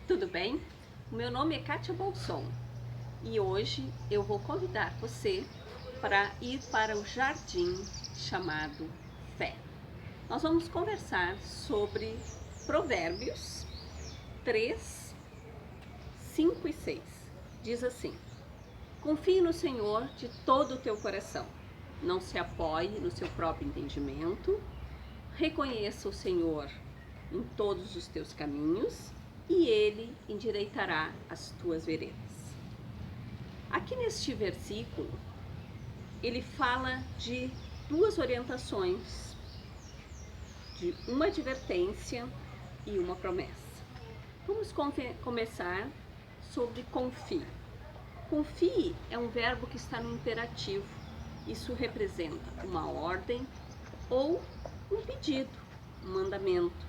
tudo bem? O meu nome é Kátia Bolson e hoje eu vou convidar você para ir para o jardim chamado Fé. Nós vamos conversar sobre Provérbios 3, 5 e 6. Diz assim: confie no Senhor de todo o teu coração, não se apoie no seu próprio entendimento, reconheça o Senhor em todos os teus caminhos e Ele endireitará as tuas veredas. Aqui neste versículo, ele fala de duas orientações, de uma advertência e uma promessa. Vamos começar sobre confie. Confie é um verbo que está no imperativo. Isso representa uma ordem ou um pedido, um mandamento.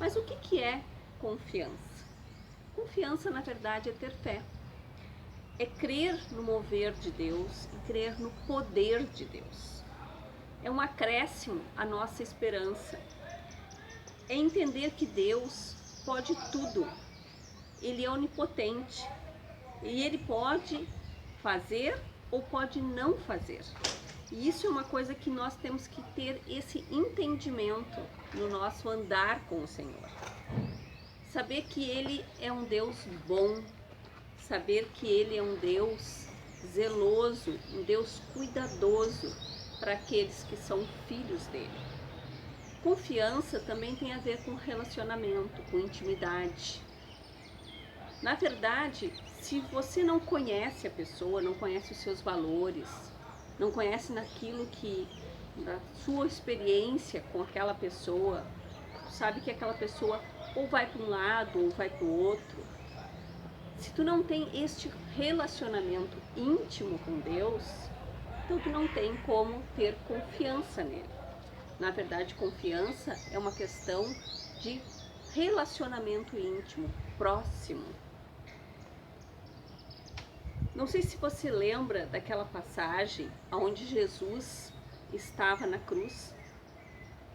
Mas o que é confiança? Confiança, na verdade, é ter fé. É crer no mover de Deus e crer no poder de Deus. É um acréscimo à nossa esperança. É entender que Deus pode tudo. Ele é onipotente. E Ele pode fazer ou pode não fazer. E isso é uma coisa que nós temos que ter esse entendimento no nosso andar com o Senhor. Saber que Ele é um Deus bom, saber que Ele é um Deus zeloso, um Deus cuidadoso para aqueles que são filhos dele. Confiança também tem a ver com relacionamento, com intimidade. Na verdade, se você não conhece a pessoa, não conhece os seus valores, não conhece naquilo que, na sua experiência com aquela pessoa, sabe que aquela pessoa ou vai para um lado ou vai para o outro. Se tu não tem este relacionamento íntimo com Deus, então tu não tem como ter confiança nele. Na verdade, confiança é uma questão de relacionamento íntimo, próximo. Não sei se você lembra daquela passagem onde Jesus estava na cruz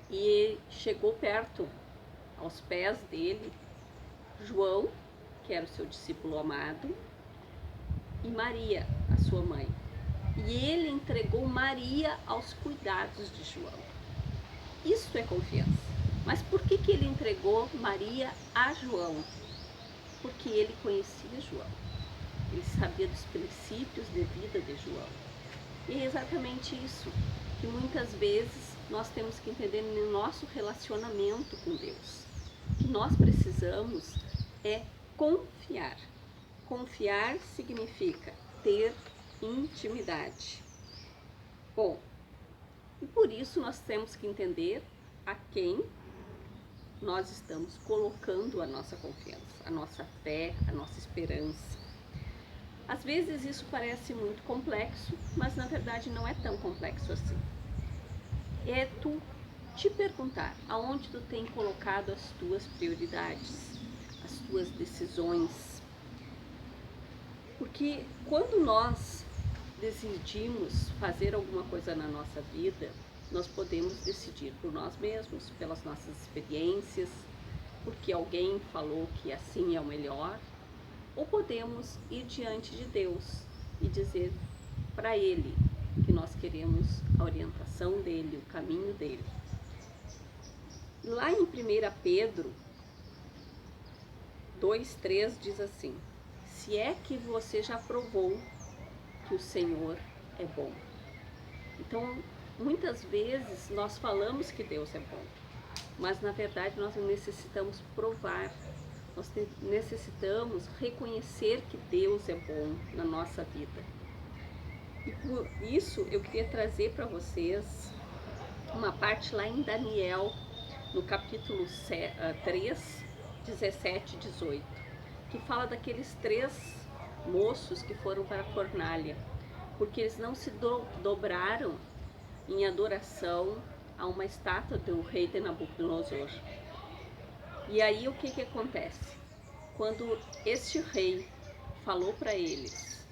e chegou perto, aos pés dele, João, que era o seu discípulo amado, e Maria, a sua mãe. E ele entregou Maria aos cuidados de João. Isso é confiança. Mas por que ele entregou Maria a João? Porque ele conhecia João. Ele sabia dos princípios de vida de João. E é exatamente isso que muitas vezes nós temos que entender no nosso relacionamento com Deus. O que nós precisamos é confiar. Confiar significa ter intimidade. Bom, e por isso nós temos que entender a quem nós estamos colocando a nossa confiança, a nossa fé, a nossa esperança. Às vezes isso parece muito complexo, mas na verdade não é tão complexo assim. É tu te perguntar aonde tu tem colocado as tuas prioridades, as tuas decisões. Porque quando nós decidimos fazer alguma coisa na nossa vida, nós podemos decidir por nós mesmos, pelas nossas experiências, porque alguém falou que assim é o melhor, ou podemos ir diante de Deus e dizer para Ele que nós queremos a orientação dEle, o caminho dEle. Lá em 1 Pedro 2,3 diz assim: se é que você já provou que o Senhor é bom. Então, muitas vezes nós falamos que Deus é bom, mas na verdade nós necessitamos provar. Nós necessitamos reconhecer que Deus é bom na nossa vida. E por isso eu queria trazer para vocês uma parte lá em Daniel, no capítulo 3, 17 e 18, que fala daqueles 3 moços que foram para a fornalha, porque eles não se dobraram em adoração a uma estátua do rei de Nabucodonosor. E aí o que acontece? Quando este rei falou para eles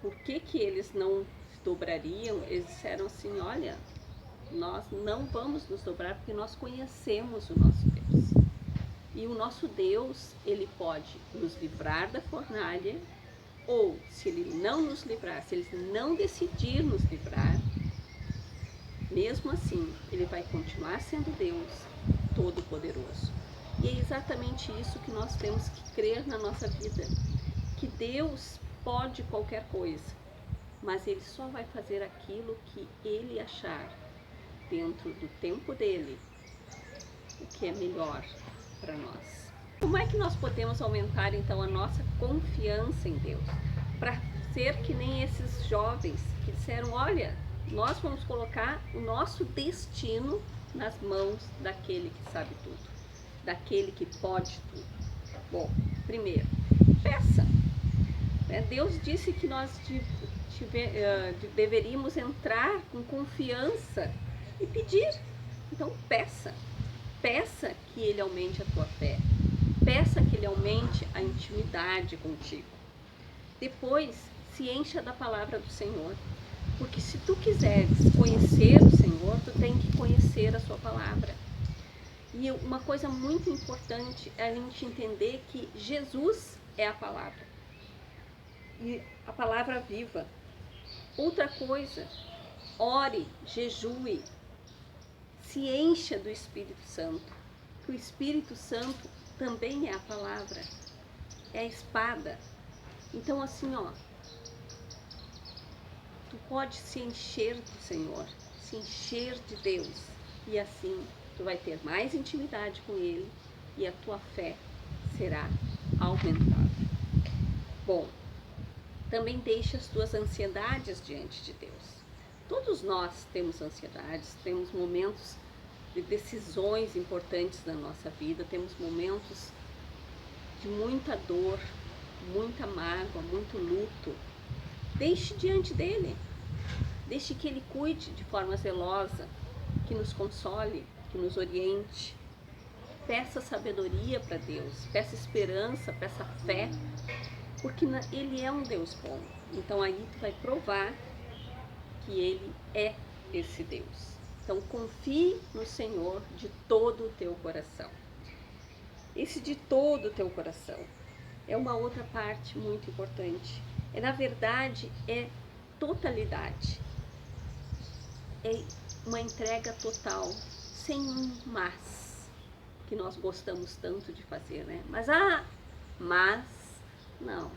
por que eles não se dobrariam, eles disseram assim: olha, nós não vamos nos dobrar porque nós conhecemos o nosso Deus. E o nosso Deus, ele pode nos livrar da fornalha, ou se ele não nos livrar, se ele não decidir nos livrar, mesmo assim, ele vai continuar sendo Deus Todo-Poderoso. E é exatamente isso que nós temos que crer na nossa vida, que Deus pode qualquer coisa, mas ele só vai fazer aquilo que ele achar dentro do tempo dele, o que é melhor para nós. Como é que nós podemos aumentar então a nossa confiança em Deus? Para ser que nem esses jovens que disseram, olha, nós vamos colocar o nosso destino nas mãos daquele que sabe tudo, daquele que pode tudo. Bom, primeiro, peça. Deus disse que nós deveríamos entrar com confiança e pedir. Então peça. Peça que ele aumente a tua fé. Peça que ele aumente a intimidade contigo. Depois, se encha da palavra do Senhor. Porque se tu quiseres conhecer o Senhor, tu tem que conhecer a sua palavra. E uma coisa muito importante é a gente entender que Jesus é a palavra. E a palavra viva. Outra coisa, ore, jejue, se encha do Espírito Santo. Que o Espírito Santo também é a palavra, é a espada. Então assim, tu pode se encher do Senhor, se encher de Deus, e assim tu vai ter mais intimidade com Ele e a tua fé será aumentada. Bom, também deixa as tuas ansiedades diante de Deus. Todos nós temos ansiedades, temos momentos de decisões importantes na nossa vida, temos momentos de muita dor, muita mágoa, muito luto. Deixe diante dele, deixe que ele cuide de forma zelosa, que nos console, que nos oriente. Peça sabedoria para Deus, peça esperança, peça fé, porque ele é um Deus bom. Então aí tu vai provar que ele é esse Deus. Então confie no Senhor de todo o teu coração. Esse de todo o teu coração é uma outra parte muito importante. Na verdade, é totalidade. É uma entrega total, sem um mas, que nós gostamos tanto de fazer, né? Mas, não.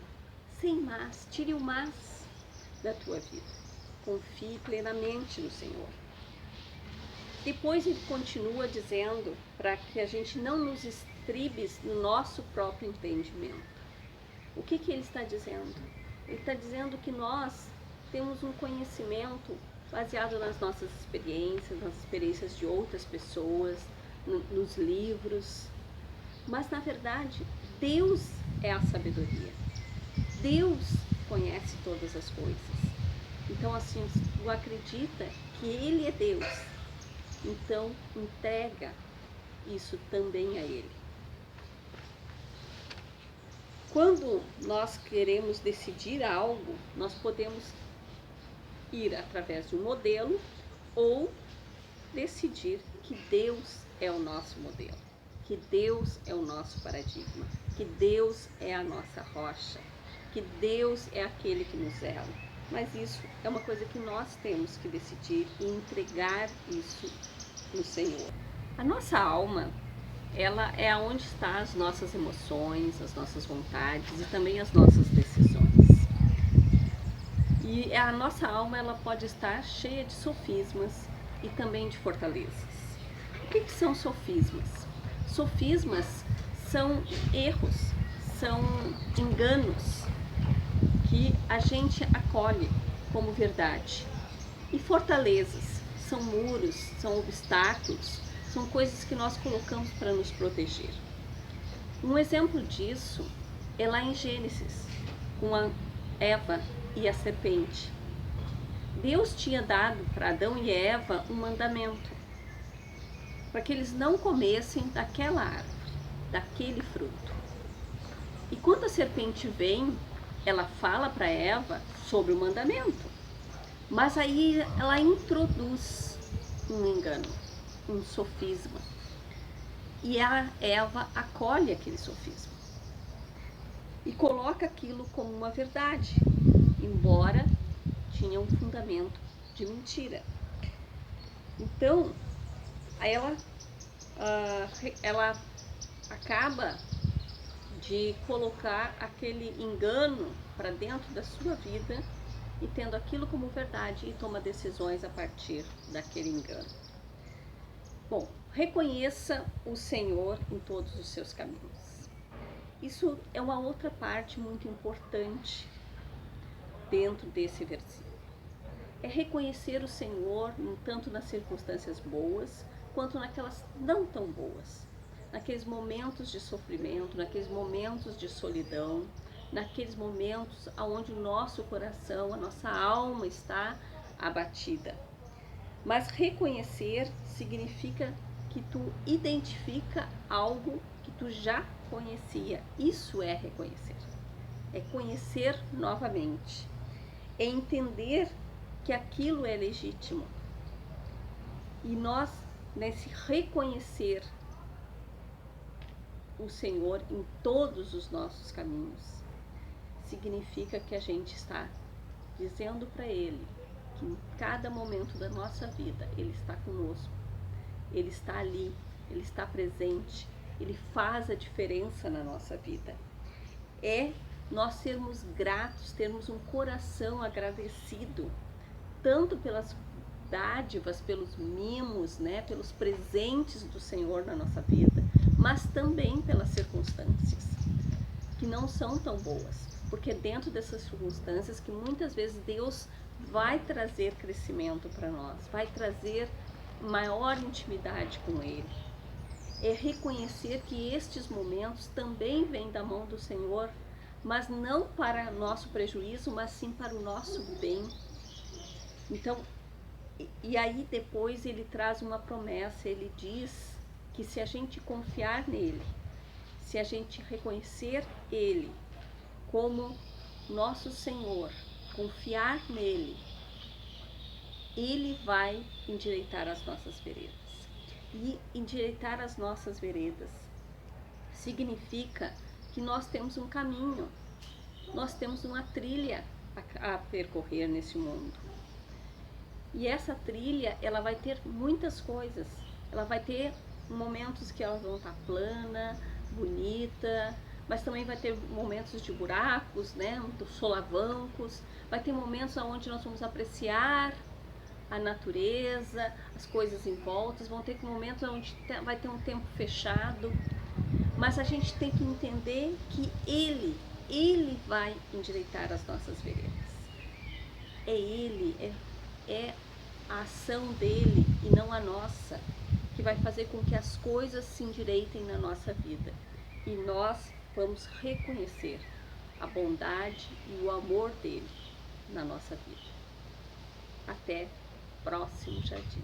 Sem mas, tire o mas da tua vida. Confie plenamente no Senhor. Depois ele continua dizendo para que a gente não nos estribe no nosso próprio entendimento. O que ele está dizendo? Ele está dizendo que nós temos um conhecimento baseado nas nossas experiências, nas experiências de outras pessoas, nos livros. Mas, na verdade, Deus é a sabedoria. Deus conhece todas as coisas. Então, assim, tu acredita que Ele é Deus. Então, entrega isso também a Ele. Quando nós queremos decidir algo, nós podemos ir através de um modelo ou decidir que Deus é o nosso modelo, que Deus é o nosso paradigma, que Deus é a nossa rocha, que Deus é aquele que nos zela. Mas isso é uma coisa que nós temos que decidir e entregar isso no Senhor. A nossa alma, ela é onde estão as nossas emoções, as nossas vontades e também as nossas decisões. E a nossa alma, ela pode estar cheia de sofismas e também de fortalezas. O que são sofismas? Sofismas são erros, são enganos que a gente acolhe como verdade. E fortalezas são muros, são obstáculos, são coisas que nós colocamos para nos proteger. Um exemplo disso é lá em Gênesis, com a Eva e a serpente. Deus tinha dado para Adão e Eva um mandamento, para que eles não comessem daquela árvore, daquele fruto. E quando a serpente vem, ela fala para Eva sobre o mandamento, mas aí ela introduz um engano, um sofisma. E a Eva acolhe aquele sofisma e coloca aquilo como uma verdade, embora tinha um fundamento de mentira. Então, ela acaba de colocar aquele engano para dentro da sua vida e tendo aquilo como verdade e toma decisões a partir daquele engano. Bom, reconheça o Senhor em todos os seus caminhos. Isso é uma outra parte muito importante dentro desse versículo. É reconhecer o Senhor tanto nas circunstâncias boas quanto naquelas não tão boas. Naqueles momentos de sofrimento, naqueles momentos de solidão, naqueles momentos onde o nosso coração, a nossa alma está abatida. Mas reconhecer significa que tu identifica algo que tu já conhecia. Isso é reconhecer. É conhecer novamente. É entender que aquilo é legítimo. E nós, nesse reconhecer o Senhor em todos os nossos caminhos, significa que a gente está dizendo para Ele que em cada momento da nossa vida Ele está conosco, Ele está ali, Ele está presente, Ele faz a diferença na nossa vida. É nós sermos gratos, termos um coração agradecido, tanto pelas dádivas, pelos mimos, né, pelos presentes do Senhor na nossa vida, mas também pelas circunstâncias que não são tão boas, porque dentro dessas circunstâncias que muitas vezes Deus vai trazer crescimento para nós, vai trazer maior intimidade com Ele. É reconhecer que estes momentos também vêm da mão do Senhor, mas não para nosso prejuízo, mas sim para o nosso bem. Então, e aí depois ele traz uma promessa, ele diz que se a gente confiar nele, se a gente reconhecer ele como nosso Senhor, confiar nele, ele vai endireitar as nossas veredas. E endireitar as nossas veredas significa que nós temos um caminho, nós temos uma trilha a percorrer nesse mundo. E essa trilha, ela vai ter muitas coisas. Ela vai ter momentos que elas vão estar plana, bonita, mas também vai ter momentos de buracos, né, dos solavancos. Vai ter momentos onde nós vamos apreciar a natureza, as coisas em volta. Vão ter momentos onde vai ter um tempo fechado. Mas a gente tem que entender que Ele vai endireitar as nossas veredas. É Ele, é a ação dele e não a nossa, que vai fazer com que as coisas se endireitem na nossa vida. E nós vamos reconhecer a bondade e o amor dele na nossa vida. Até próximo jardim.